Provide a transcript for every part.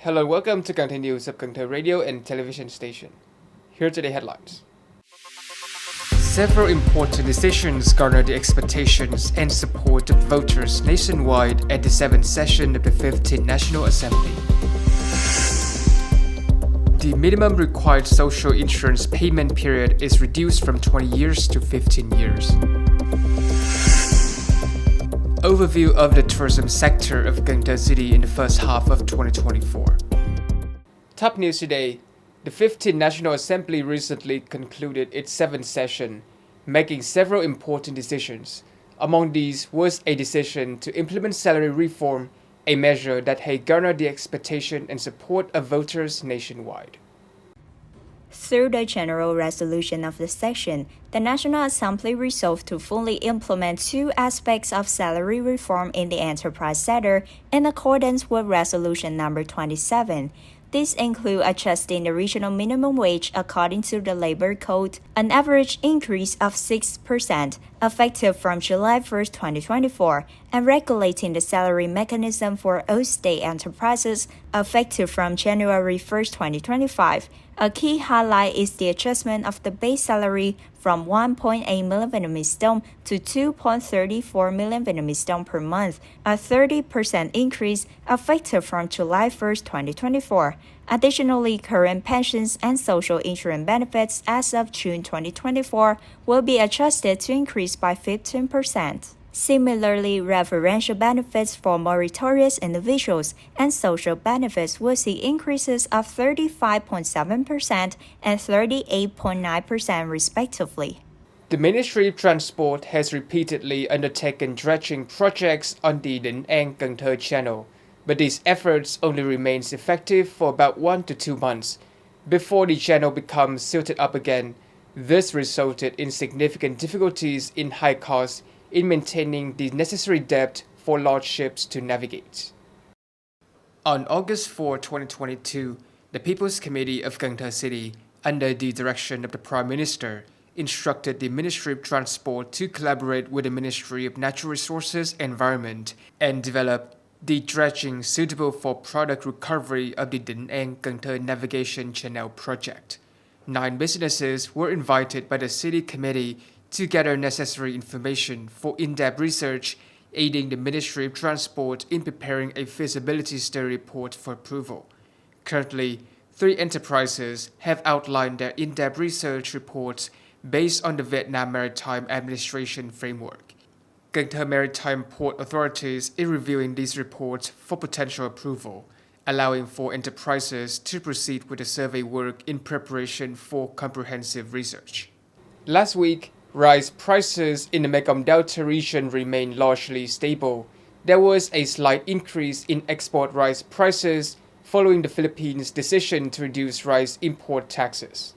Hello and welcome to Content News of Cần Thơ Radio and Television Station. Here are today's headlines. Several important decisions garnered the expectations and support of voters nationwide at the 7th session of the 15th National Assembly. The minimum required social insurance payment period is reduced from 20 years to 15 years. Overview of the tourism sector of Cần Thơ City in the first half of 2024. Top news today. The 15th National Assembly recently concluded its 7th session, making several important decisions. Among these was a decision to implement salary reform, a measure that had garnered the expectation and support of voters nationwide. Through the general resolution of the session, the National Assembly resolved to fully implement two aspects of salary reform in the enterprise sector in accordance with Resolution Number 27. These include adjusting the regional minimum wage according to the Labor Code, an average increase of 6%, effective from July 1, 2024, and regulating the salary mechanism for all state enterprises, effective from January 1, 2025. A key highlight is the adjustment of the base salary from 1.8 million Vietnamese đồng to 2.34 million Vietnamese đồng per month, a 30% increase effective from July 1, 2024. Additionally, current pensions and social insurance benefits as of June 2024 will be adjusted to increase by 15%. Similarly, referential benefits for meritorious individuals and social benefits will see increases of 35.7% and 38.9% respectively. The Ministry of Transport has repeatedly undertaken dredging projects on the Định Cần Thơ channel, but these efforts only remains effective for about 1 to 2 months before the channel becomes silted up again. This resulted in significant difficulties in high costs in maintaining the necessary depth for large ships to navigate. On August 4, 2022, the People's Committee of Cần Thơ City, under the direction of the Prime Minister, instructed the Ministry of Transport to collaborate with the Ministry of Natural Resources and Environment and develop the dredging suitable for product recovery of the Định Cần Thơ Navigation Channel project. 9 businesses were invited by the City Committee to gather necessary information for in-depth research, aiding the Ministry of Transport in preparing a feasibility study report for approval. Currently, 3 enterprises have outlined their in-depth research reports based on the Vietnam Maritime Administration framework. Cần Thơ Maritime Port Authorities is reviewing these reports for potential approval, allowing for enterprises to proceed with the survey work in preparation for comprehensive research. Last week, rice prices in the Mekong Delta region remained largely stable. There was a slight increase in export rice prices following the Philippines' decision to reduce rice import taxes.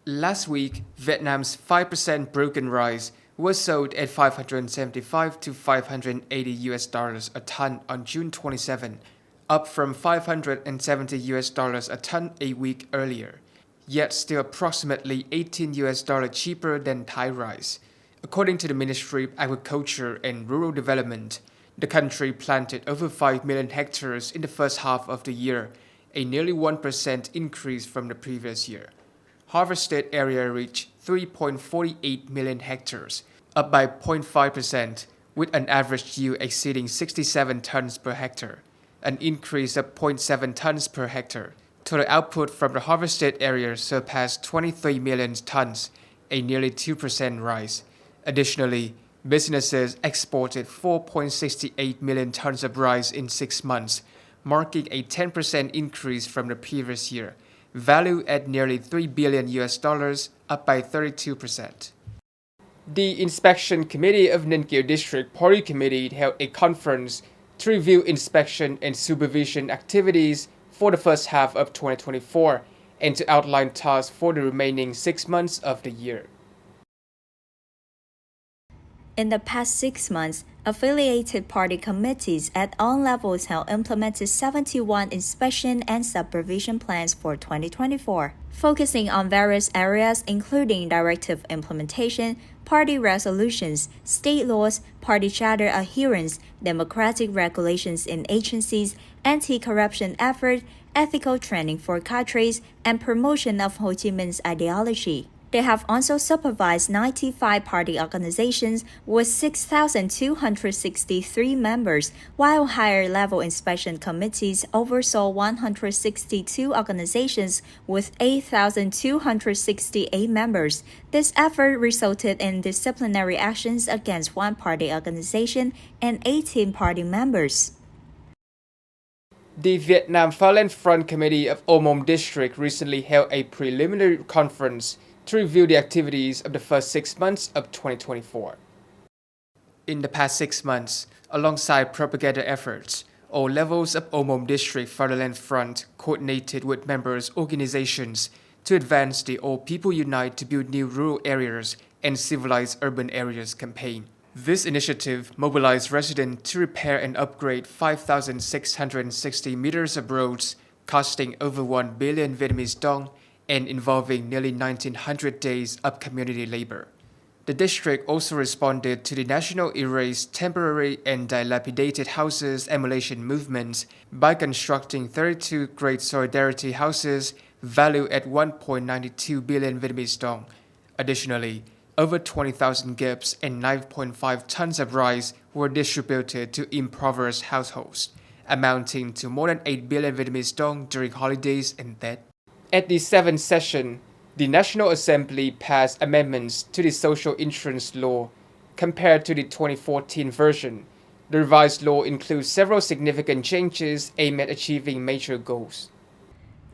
Last week, Vietnam's 5% broken rice was sold at $575 to $580 a ton on June 27, up from $570 a ton a week earlier, yet still approximately $18 cheaper than Thai rice. According to the Ministry of Agriculture and Rural Development, the country planted over 5 million hectares in the first half of the year, a nearly 1% increase from the previous year. Harvested area reached 3.48 million hectares, up by 0.5%, with an average yield exceeding 67 tons per hectare, an increase of 0.7 tons per hectare. Total output from the harvested area surpassed 23 million tons, a nearly 2% rise. Additionally, businesses exported 4.68 million tons of rice in 6 months, marking a 10% increase from the previous year, valued at nearly $3 billion, up by 32%. The Inspection Committee of Ninh Kiều District Party Committee held a conference to review inspection and supervision activities for the first half of 2024 and to outline tasks for the remaining 6 months of the year. In the past 6 months, affiliated party committees at all levels have implemented 71 inspection and supervision plans for 2024, focusing on various areas including directive implementation, party resolutions, state laws, party charter adherence, democratic regulations in agencies, anti-corruption efforts, ethical training for cadres, and promotion of Ho Chi Minh's ideology. They have also supervised 95 party organizations with 6,263 members, while higher-level inspection committees oversaw 162 organizations with 8,268 members. This effort resulted in disciplinary actions against one party organization and 18 party members. The Vietnam Fatherland Front Committee of Ô Môn District recently held a preliminary conference to review the activities of the first 6 months of 2024. In the past 6 months, alongside propaganda efforts, all levels of Ô Môn District Fatherland Front coordinated with members' organizations to advance the All People Unite to Build New Rural Areas and Civilized Urban Areas campaign. This initiative mobilized residents to repair and upgrade 5,660 meters of roads, costing over 1 billion Vietnamese dong and involving nearly 1,900 days of community labor. The district also responded to the National Erase Temporary and Dilapidated Houses emulation movement by constructing 32 Great Solidarity houses valued at 1.92 billion Vietnamese dong. Additionally, over 20,000 gifts and 9.5 tons of rice were distributed to impoverished households, amounting to more than 8 billion Vietnamese dong during holidays and Tết. At the 7th session, the National Assembly passed amendments to the social insurance law. Compared to the 2014 version, the revised law includes several significant changes aimed at achieving major goals.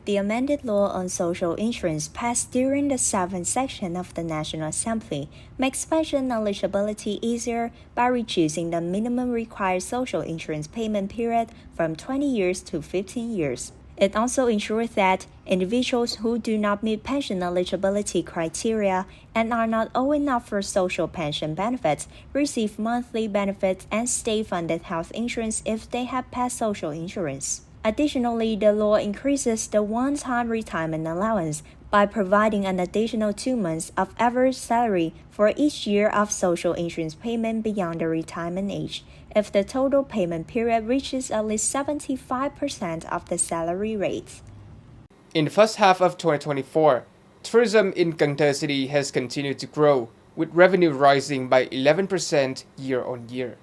The amended law on social insurance passed during the 7th session of the National Assembly makes pension eligibility easier by reducing the minimum required social insurance payment period from 20 years to 15 years. It also ensures that individuals who do not meet pension eligibility criteria and are not old enough for social pension benefits receive monthly benefits and state-funded health insurance if they have passed social insurance. Additionally, the law increases the one-time retirement allowance by providing an additional 2 months of average salary for each year of social insurance payment beyond the retirement age, if the total payment period reaches at least 75% of the salary rate. In the first half of 2024, tourism in Cần Thơ City has continued to grow, with revenue rising by 11% year-on-year.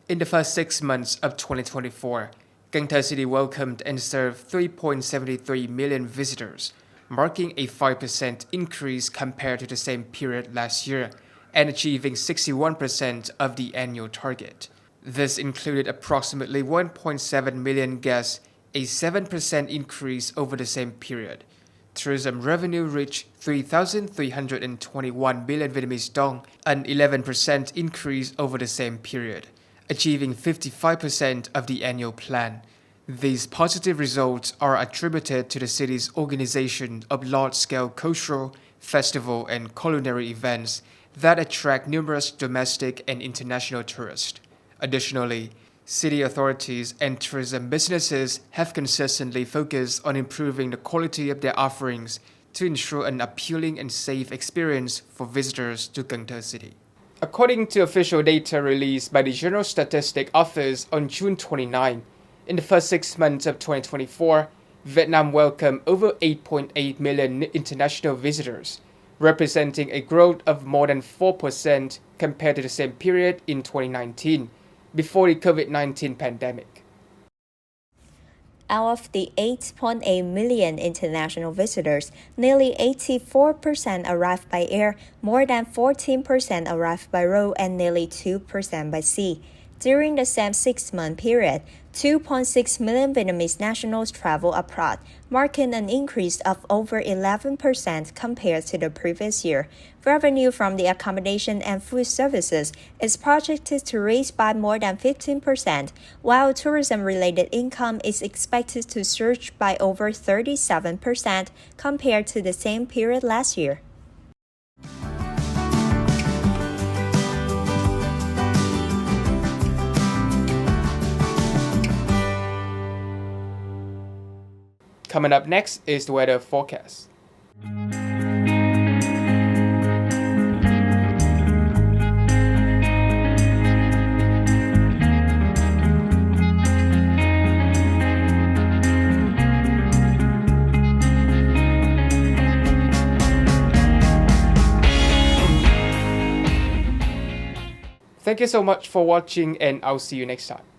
In the first 6 months of 2024, Cần Thơ City welcomed and served 3.73 million visitors, marking a 5% increase compared to the same period last year, and achieving 61% of the annual target. This included approximately 1.7 million guests, a 7% increase over the same period. Tourism revenue reached 3,321 billion Vietnamese dong, an 11% increase over the same period, achieving 55% of the annual plan. These positive results are attributed to the city's organization of large-scale cultural, festival, and culinary events that attract numerous domestic and international tourists. Additionally, city authorities and tourism businesses have consistently focused on improving the quality of their offerings to ensure an appealing and safe experience for visitors to Cần Thơ City. According to official data released by the General Statistics Office on June 29, in the first 6 months of 2024, Vietnam welcomed over 8.8 million international visitors, representing a growth of more than 4% compared to the same period in 2019, before the COVID-19 pandemic. Out of the 8.8 million international visitors, nearly 84% arrived by air, more than 14% arrived by road, and nearly 2% by sea. During the same 6-month period, 2.6 million Vietnamese nationals traveled abroad, marking an increase of over 11% compared to the previous year. Revenue from the accommodation and food services is projected to rise by more than 15%, while tourism-related income is expected to surge by over 37% compared to the same period last year. Coming up next is the weather forecast. Thank you so much for watching, and I'll see you next time.